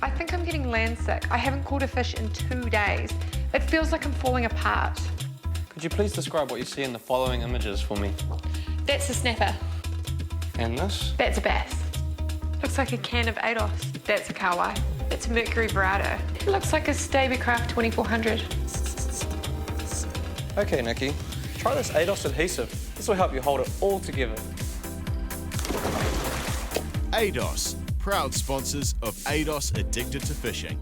I think I'm getting land sick. I haven't caught a fish in 2 days. It feels like I'm falling apart. Could you please describe what you see in the following images for me? That's a snapper. And this? That's a bass. Looks like a can of ADOS. That's a kawai. That's a Mercury Verado. It looks like a Stabicraft 2400. Okay, Nicky. Try this ADOS adhesive. This will help you hold it all together. ADOS, proud sponsors of ADOS Addicted to Fishing.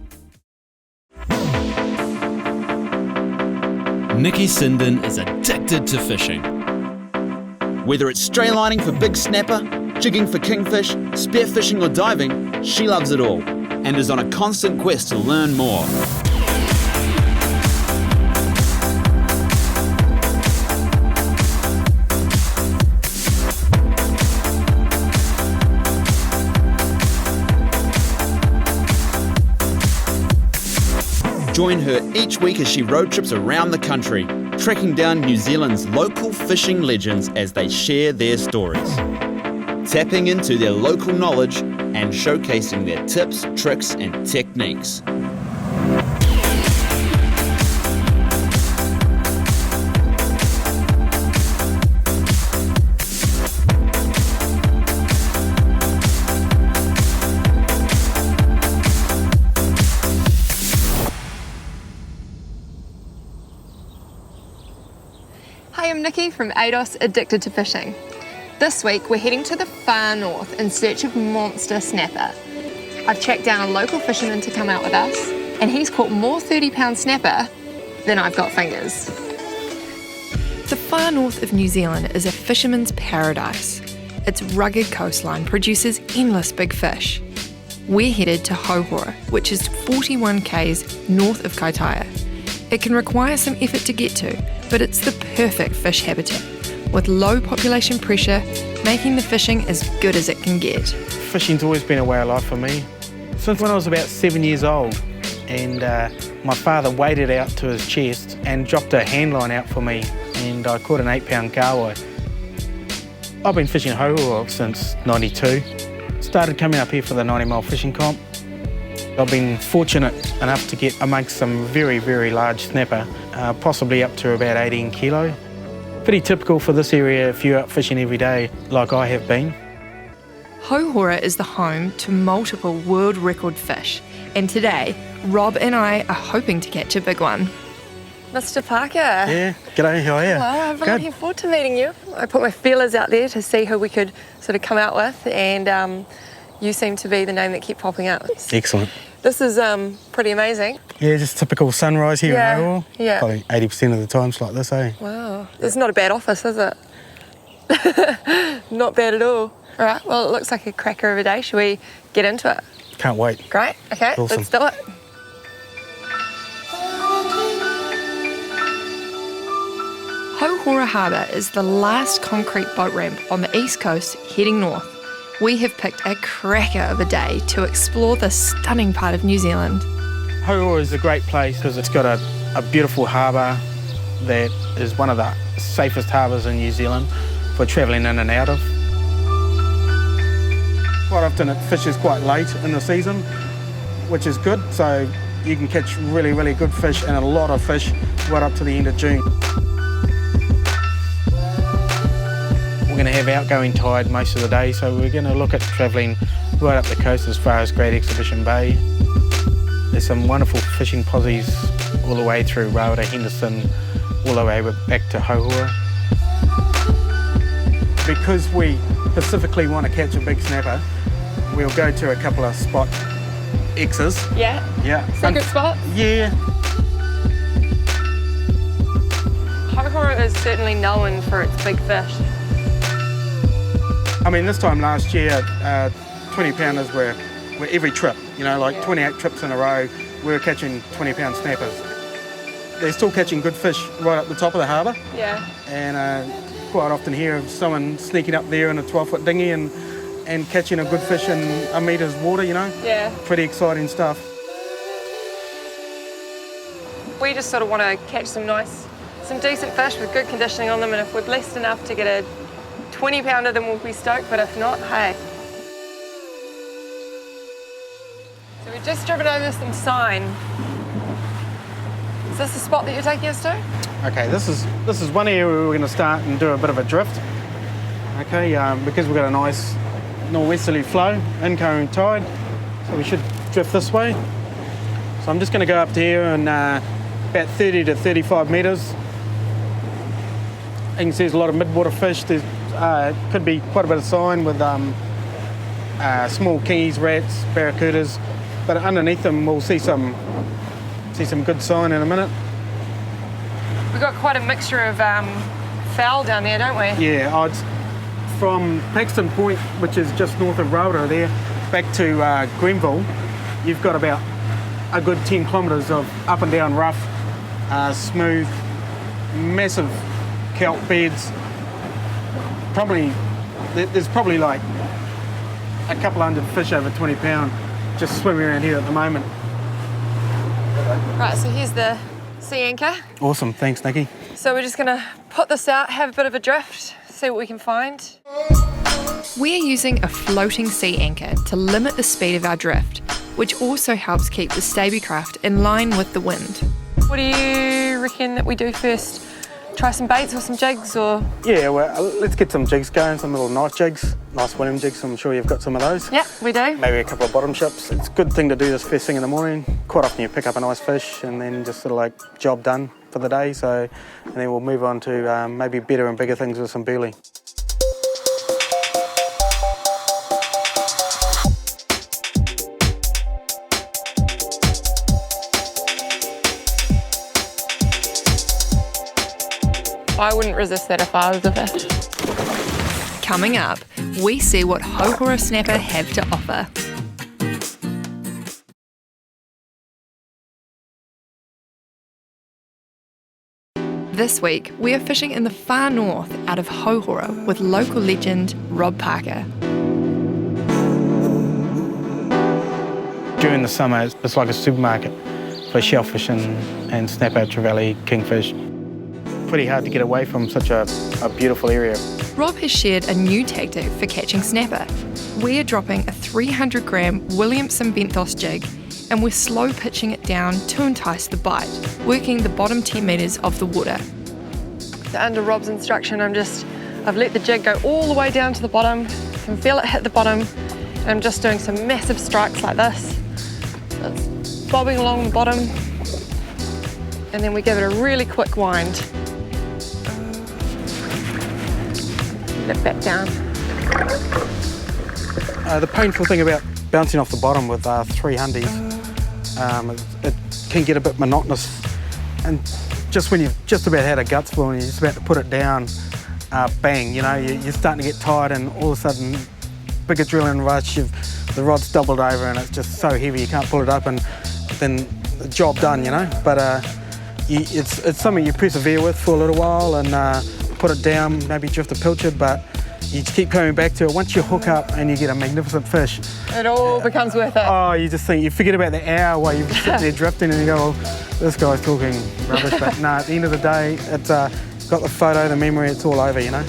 Nicky Sinden is addicted to fishing. Whether it's straylining for big snapper, jigging for kingfish, spearfishing or diving, she loves it all and is on a constant quest to learn more. Join her each week as she road trips around the country, tracking down New Zealand's local fishing legends as they share their stories. Tapping into their local knowledge and showcasing their tips, tricks and techniques. Hi, I'm Nicky from ADOS Addicted to Fishing. This week we're heading to the far north in search of monster snapper. I've tracked down a local fisherman to come out with us, and he's caught more 30-pound snapper than I've got fingers. The far north of New Zealand is a fisherman's paradise. Its rugged coastline produces endless big fish. We're headed to Houhora, which is 41 k's north of Kaitaia. It can require some effort to get to, but it's the perfect fish habitat, with low population pressure, making the fishing as good as it can get. Fishing's always been a way of life for me. Since when I was about 7 years old, and my father waded out to his chest and dropped a hand line out for me, and I caught an 8-pound kawai. I've been fishing Hohora since '92. Started coming up here for the 90-mile fishing comp. I've been fortunate enough to get amongst some very, very large snapper, possibly up to about 18 kilo. Pretty typical for this area if you're out fishing every day, like I have been. Hohora is the home to multiple world record fish, and today, Rob and I are hoping to catch a big one. Mr. Parker. Yeah, g'day, how are you? Hello, I've been looking forward to meeting you. I put my feelers out there to see who we could sort of come out with, and you seem to be the name that kept popping up. Excellent. This is pretty amazing. Yeah, just typical sunrise here in Hohora. Yeah. Probably 80% of the times like this, eh? Wow, it's not a bad office, is it? Not bad at all. All right, well, it looks like a cracker of a day. Should we get into it? Can't wait. Great, okay, Awesome. Let's do it. Hohora Harbour is the last concrete boat ramp on the east coast heading north. We have picked a cracker of a day to explore this stunning part of New Zealand. Hohora is a great place because it's got a beautiful harbour that is one of the safest harbours in New Zealand for travelling in and out of. Quite often it fishes quite late in the season, which is good, so you can catch really, really good fish and a lot of fish right up to the end of June. We're going to have outgoing tide most of the day, so we're going to look at travelling right up the coast as far as Great Exhibition Bay. There's some wonderful fishing posies all the way through Rowda, Henderson, all the way back to Hohora. Because we specifically want to catch a big snapper, we'll go to a couple of spot X's. Yeah? Yeah. Secret spot? Yeah. Hohora is certainly known for its big fish. I mean, this time last year, 20-pounders were every trip, you know, like 28 trips in a row, we were catching 20-pound snappers. They're still catching good fish right up the top of the harbour. Yeah. And quite often hear of someone sneaking up there in a 12-foot dinghy and catching a good fish in a metre's water, you know? Yeah. Pretty exciting stuff. We just sort of want to catch some decent fish with good conditioning on them, and if we're blessed enough to get a 20-pounder, then we'll be stoked, but if not, hey. So we've just driven over some sign. Is this the spot that you're taking us to? Okay, this is one area where we're going to start and do a bit of a drift. Okay, because we've got a nice northwesterly flow, incoming tide, so we should drift this way. So I'm just going to go up to here and about 30 to 35 metres. You can see there's a lot of midwater fish. There's could be quite a bit of sign with small kingies, rats, barracudas, but underneath them we'll see some good sign in a minute. We've got quite a mixture of fowl down there, don't we? Yeah, it's from Paxton Point, which is just north of Houhora there, back to Grenville, you've got about a good 10 kilometres of up and down rough, smooth, massive kelp beds. There's probably like a couple hundred fish over 20 pound just swimming around here at the moment. Right, so here's the sea anchor. Awesome, thanks Nicky. So we're just gonna put this out, have a bit of a drift, see what we can find. We're using a floating sea anchor to limit the speed of our drift, which also helps keep the Stabbycraft in line with the wind. What do you reckon that we do first? Try some baits or some jigs, or? Yeah, well, let's get some jigs going, some little nice jigs, nice William jigs. I'm sure you've got some of those. Yeah, we do. Maybe a couple of bottom chips. It's a good thing to do this first thing in the morning. Quite often you pick up a nice fish and then just sort of like job done for the day. So, and then we'll move on to maybe better and bigger things with some burly. I wouldn't resist that if I was a fish. Coming up, we see what Hohora snapper have to offer. This week, we are fishing in the far north out of Hohora with local legend Rob Parker. During the summer, it's like a supermarket for shellfish and snapper, trevally, kingfish. Pretty hard to get away from such a beautiful area. Rob has shared a new tactic for catching snapper. We are dropping a 300 gram Williamson benthos jig and we're slow pitching it down to entice the bite, working the bottom 10 metres of the water. So under Rob's instruction, I've let the jig go all the way down to the bottom, can feel it hit the bottom, and I'm just doing some massive strikes like this. So it's bobbing along the bottom, and then we give it a really quick wind. Let it back down. The painful thing about bouncing off the bottom with 3 hundies, it can get a bit monotonous, and just when you've just about had a guts full and you're just about to put it down, bang, you know, you're starting to get tired, and all of a sudden, big adrenaline rush, the rod's doubled over and it's just so heavy you can't pull it up, and then the job done, you know. But it's something you persevere with for a little while and put it down, maybe drift a pilchard, but you just keep coming back to it. Once you hook up and you get a magnificent fish, it all becomes worth it. Oh, you just think, you forget about the hour while you're sitting there drifting and you go, well, this guy's talking rubbish. But no, at the end of the day, it's got the photo, the memory, it's all over, you know.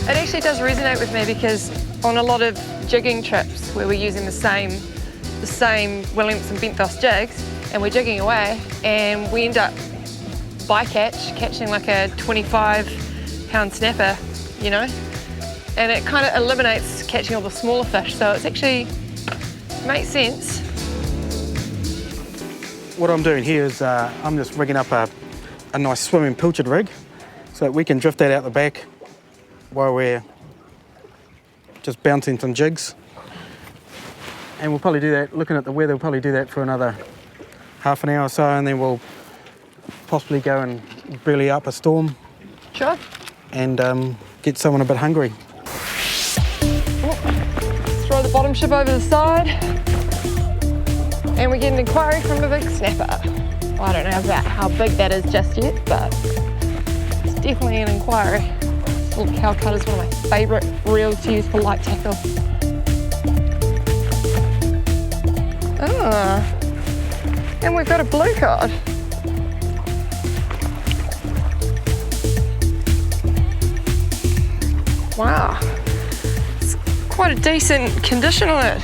It actually does resonate with me because on a lot of jigging trips where we're using the same Williamson benthos jigs and we're jigging away and we end up catching like a 25-pound snapper, you know, and it kind of eliminates catching all the smaller fish, so it's actually makes sense. What I'm doing here is I'm just rigging up a nice swimming pilchard rig so that we can drift that out the back while we're just bouncing some jigs. And we'll probably do that, looking at the weather, we'll probably do that for another half an hour or so, and then we'll possibly go and burly up a storm. Sure. And get someone a bit hungry. Throw the bottom ship over the side. And we get an inquiry from a big snapper. Well, I don't know about how big that is just yet, but it's definitely an inquiry. This little cowcutter is one of my favourite reels to use for light tackle. Ah, and we've got a blue cod. Wow, it's quite a decent condition on it.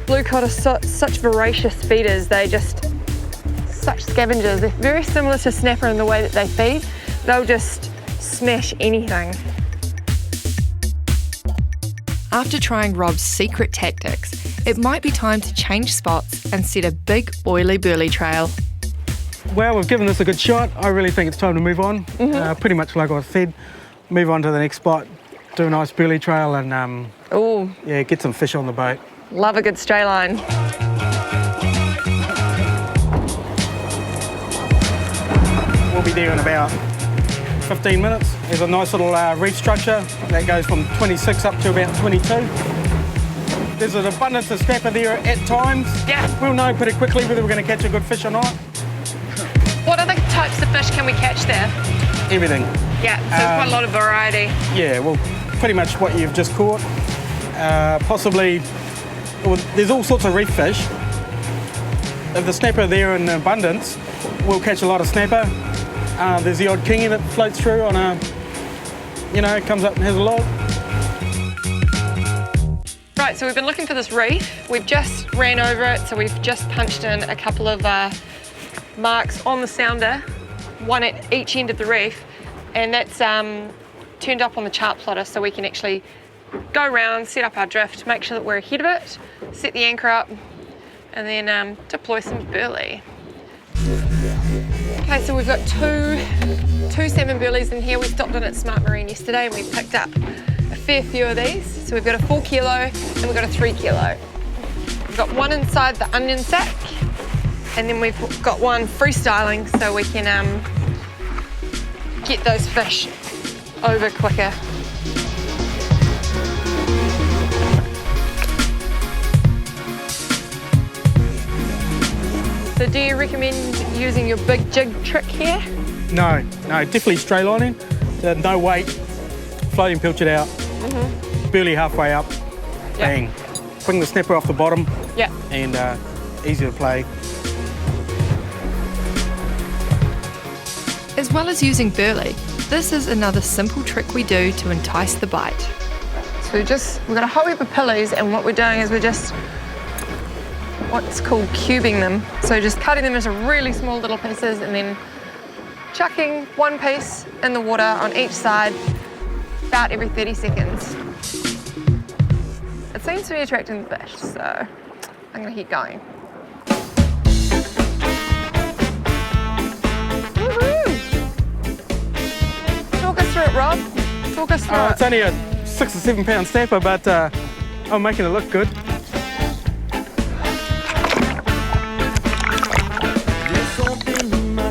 Blue cod are such voracious feeders. They just, such scavengers. They're very similar to snapper in the way that they feed. They'll just smash anything. After trying Rob's secret tactics, it might be time to change spots and set a big oily burly trail. Well, we've given this a good shot. I really think it's time to move on. Pretty much like I said, move on to the next spot, do a nice burly trail and Ooh, yeah, get some fish on the boat. love a good stray line. We'll be there in about 15 minutes. There's a nice little reef structure that goes from 26 up to about 22. There's an abundance of snapper there at times. Yeah. We'll know pretty quickly whether we're going to catch a good fish or not. What other types of fish can we catch there? Everything. Yeah, so quite a lot of variety. Yeah, well, pretty much what you've just caught. Possibly, well, there's all sorts of reef fish. If the snapper are there in abundance, we'll catch a lot of snapper. There's the odd kingy that floats through on a, comes up and has a log. Right, so we've been looking for this reef. We've just ran over it, so we've just punched in a couple of marks on the sounder, one at each end of the reef, and that's turned up on the chart plotter so we can actually go around, set up our drift, make sure that we're ahead of it, set the anchor up, and then deploy some burly. Okay, so we've got two salmon burleys in here. We stopped in at Smart Marine yesterday and we picked up a fair few of these. So we've got a 4 kilo and we've got a 3 kilo. We've got one inside the onion sack, and then we've got one freestyling so we can get those fish over quicker. So do you recommend using your big jig trick here? No, definitely straight lining. No weight, floating pilchard out, burly halfway up, bang. Bring the snapper off the bottom, and easy to play. As well as using burly, this is another simple trick we do to entice the bite. So we've got a whole heap of pillows, and what we're doing is we're just what's called cubing them. So just cutting them into really small little pieces and then chucking one piece in the water on each side about every 30 seconds. It seems to be attracting the fish, so I'm going to keep going. Woohoo! Talk us through it, Rob. Talk us through it. It's only a 6 or 7 pound snapper, but I'm making it look good.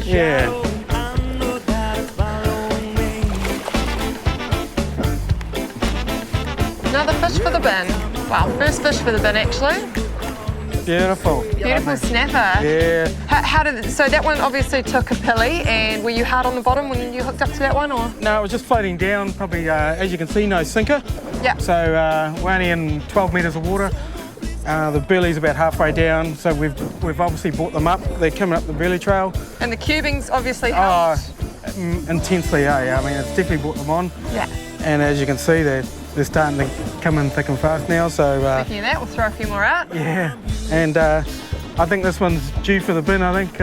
Yeah. Another fish for the bin. Wow, first fish for the bin actually. Beautiful. Beautiful snapper. Yeah. So that one obviously took a pilly, and were you hard on the bottom when you hooked up to that one, or? No, it was just floating down, probably, as you can see, no sinker. Yeah. So we're only in 12 metres of water. The burley's about halfway down, so we've obviously brought them up. They're coming up the burley trail. And the cubing's obviously helped. Intensely, yeah. I mean, it's definitely brought them on. Yeah. And as you can see, they're starting to come in thick and fast now. So Speaking of that, we'll throw a few more out. yeah, and I think this one's due for the bin. I think.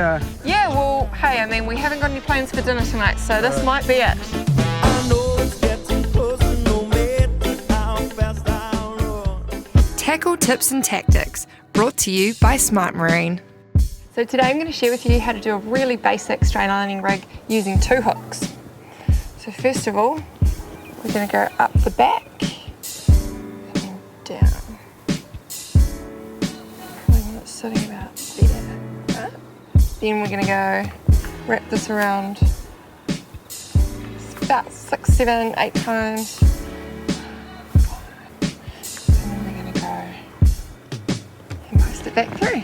Yeah. Well, hey, I mean, we haven't got any plans for dinner tonight, so this might be it. Tackle tips and tactics, brought to you by Smart Marine. So today I'm going to share with you how to do a really basic straight lining rig using 2 hooks. So first of all, we're going to go up the back and down. Probably it's sitting about there. Then we're going to go wrap this around about 6, 7, 8 times. Back through.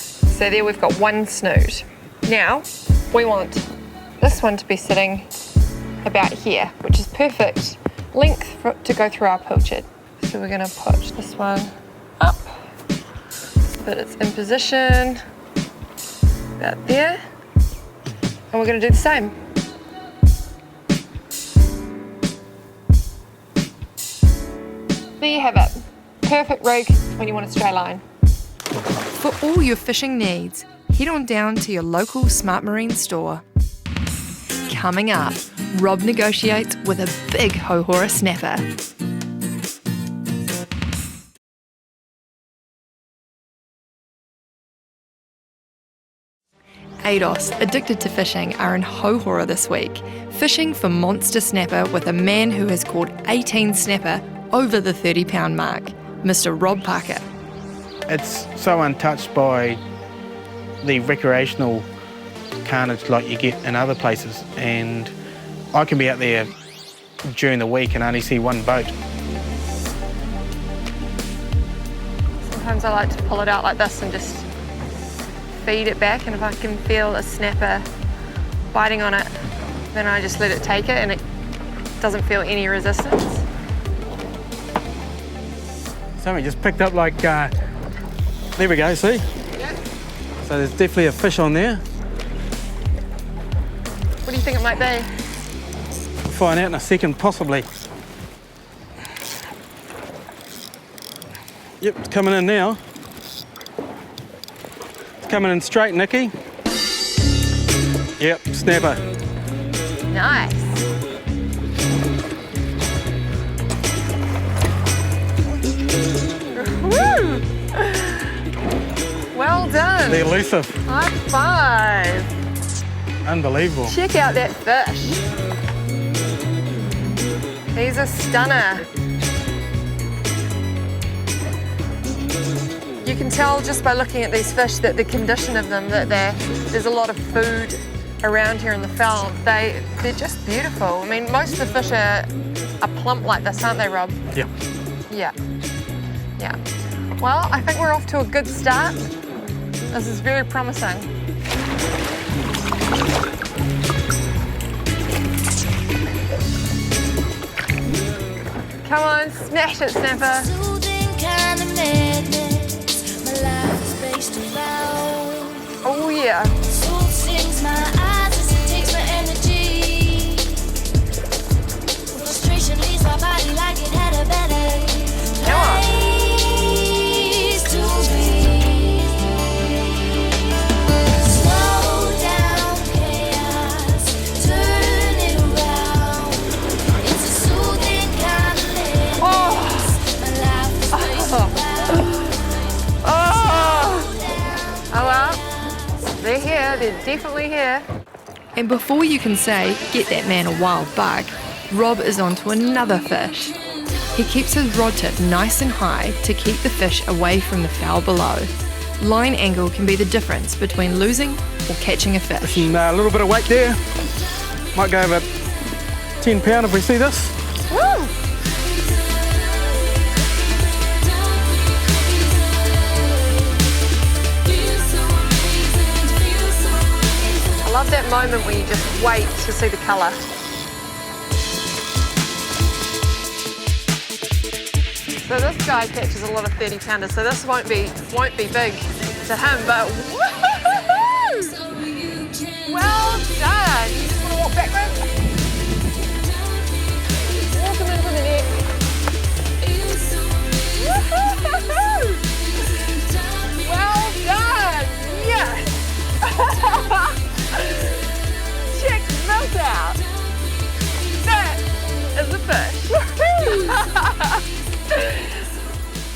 So there we've got one snood. Now we want this one to be sitting about here, which is perfect length to go through our pilchard. So we're going to push this one up so that it's in position about there, and we're going to do the same. there you have it. Perfect rig when you want a straight line. For all your fishing needs, head on down to your local Smart Marine store. Coming up, Rob negotiates with a big Hohora snapper. Eidos, addicted to fishing, are in Houhora this week, fishing for monster snapper with a man who has caught 18 snapper over the 30-pound mark, Mr. Rob Parker. It's so untouched by the recreational carnage like you get in other places, and I can be out there during the week and only see one boat. Sometimes I like to pull it out like this and just feed it back, and if I can feel a snapper biting on it, then I just let it take it and it doesn't feel any resistance. Something just picked up like, there we go, see? Yeah. So there's definitely a fish on there. What do you think it might be? Find out in a second, possibly. Yep, it's coming in now. It's coming in straight, Nicky. Yep, snapper. Nice. Woo! Well done. The elusive. High five. Unbelievable. Check out that fish. He's a stunner. You can tell just by looking at these fish that the condition of them, that there's a lot of food around here in the fell. They're just beautiful. I mean, most of the fish are plump like this, aren't they, Rob? Yeah. Yeah. Yeah. Well, I think we're off to a good start. This is very promising. Come on, smash it, snapper. Oh yeah. They're here, they're definitely here. And before you can say, get that man a wild bug, Rob is on to another fish. He keeps his rod tip nice and high to keep the fish away from the foul below. Line angle can be the difference between losing or catching a fish. And a little bit of weight there. Might go over 10 pound if we see this. Woo! I love that moment when you just wait to see the colour. So this guy catches a lot of 30-pounders, so this won't be big to him, but woo-hoo-hoo-hoo! Well done. You just want to walk backwards? Walk him into the net. Woo-hoo-hoo-hoo! Well done. Yes. Check this out. That is a fish.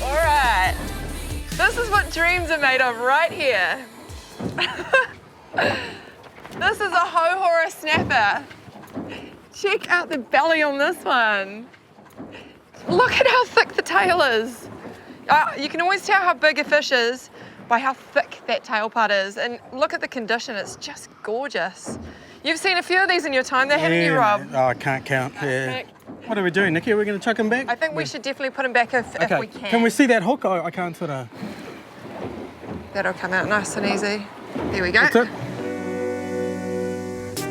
All right. This is what dreams are made of right here. This is a Hohora snapper. Check out the belly on this one. Look at how thick the tail is. You can always tell how big a fish is by how thick that tail part is. And look at the condition, it's just gorgeous. You've seen a few of these in your time, haven't you, Rob? Oh, I can't count. Yeah. What are we doing, Nicky? Are we going to chuck him back? I think we should definitely put him back if we can. Can we see that hook? I can't sort of... That'll come out nice and easy. There we go. That's it.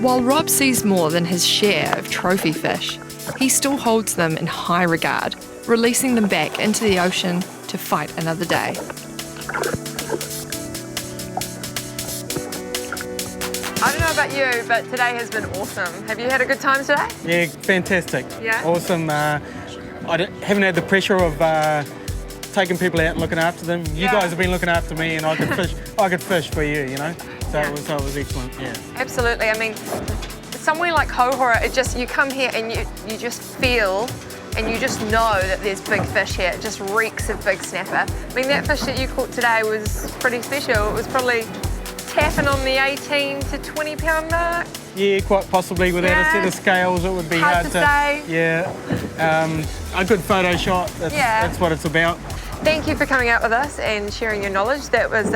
While Rob sees more than his share of trophy fish, he still holds them in high regard, releasing them back into the ocean to fight another day. I don't know about you, but today has been awesome. Have you had a good time today? Yeah, fantastic. Yeah? Awesome. haven't had the pressure of taking people out and looking after them. You guys have been looking after me, and I could fish for you, you know. So it was excellent. Yeah. Absolutely. I mean, somewhere like Houhora, you come here and you just feel and you just know that there's big fish here. It just reeks of big snapper. I mean, that fish that you caught today was pretty special. It was probably tapping on the 18 to 20 pound mark. Yeah, quite possibly. Without a set of scales, it would be hard to say. Yeah. A good photo shot, that's what it's about. Thank you for coming out with us and sharing your knowledge. That was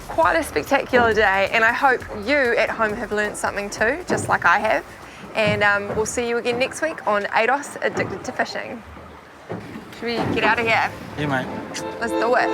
quite a spectacular day, and I hope you at home have learnt something too, just like I have. And we'll see you again next week on ADOS Addicted to Fishing. Should we get out of here? Yeah, mate. Let's do it.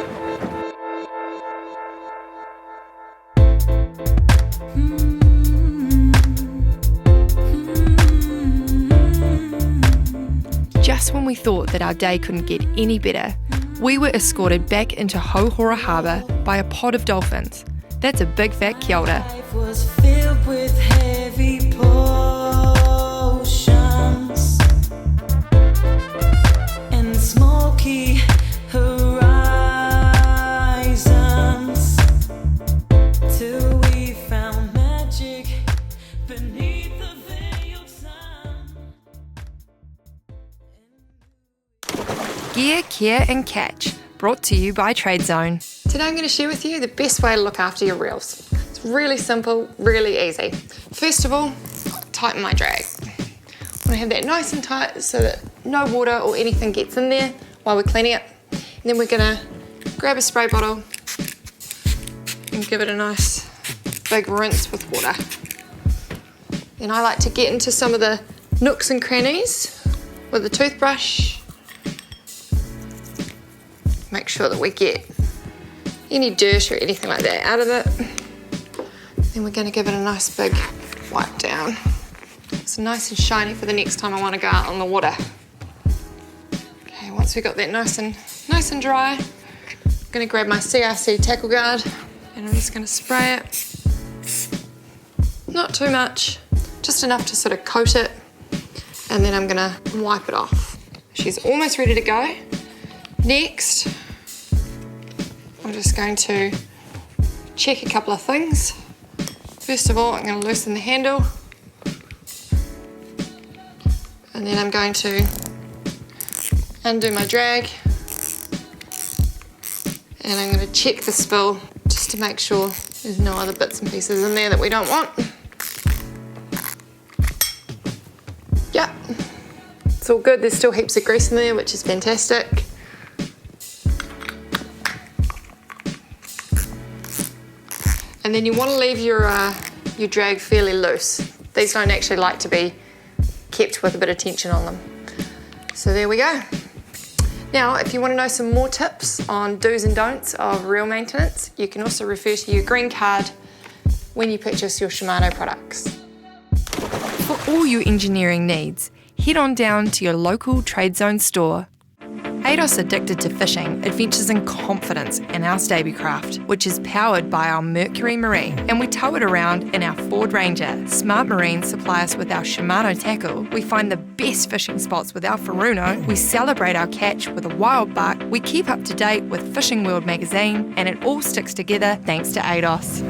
Just when we thought that our day couldn't get any better, we were escorted back into Hohora Harbour by a pod of dolphins. That's a big fat kia ora. Life was filled with heavy potions and smoky horizons till we found magic beneath the veiled sun. Gear, care and catch, brought to you by Trade Zone. Today I'm going to share with you the best way to look after your reels. It's really simple, really easy. First of all, tighten my drag. I want to have that nice and tight so that no water or anything gets in there while we're cleaning it. And then we're going to grab a spray bottle and give it a nice big rinse with water. Then I like to get into some of the nooks and crannies with a toothbrush. Make sure that we get any dirt or anything like that out of it. Then we're going to give it a nice big wipe down. So nice and shiny for the next time I want to go out on the water. Okay, once we got that nice and dry, I'm going to grab my CRC tackle guard and I'm just going to spray it. Not too much, just enough to sort of coat it, and then I'm going to wipe it off. She's almost ready to go. Next, I'm just going to check a couple of things. First of all, I'm going to loosen the handle, and then I'm going to undo my drag, and I'm going to check the spill just to make sure there's no other bits and pieces in there that we don't want. Yep, it's all good. There's still heaps of grease in there, which is fantastic. And then you want to leave your drag fairly loose. These don't actually like to be kept with a bit of tension on them. So there we go. Now, if you want to know some more tips on do's and don'ts of reel maintenance, you can also refer to your green card when you purchase your Shimano products. For all your engineering needs, head on down to your local Trade Zone store. ADOS Addicted to Fishing adventures in confidence in our Stabbycraft, which is powered by our Mercury Marine, and we tow it around in our Ford Ranger. Smart Marines supply us with our Shimano tackle. We find the best fishing spots with our Furuno. We celebrate our catch with a wild buck. We keep up to date with Fishing World magazine, and it all sticks together thanks to ADOS.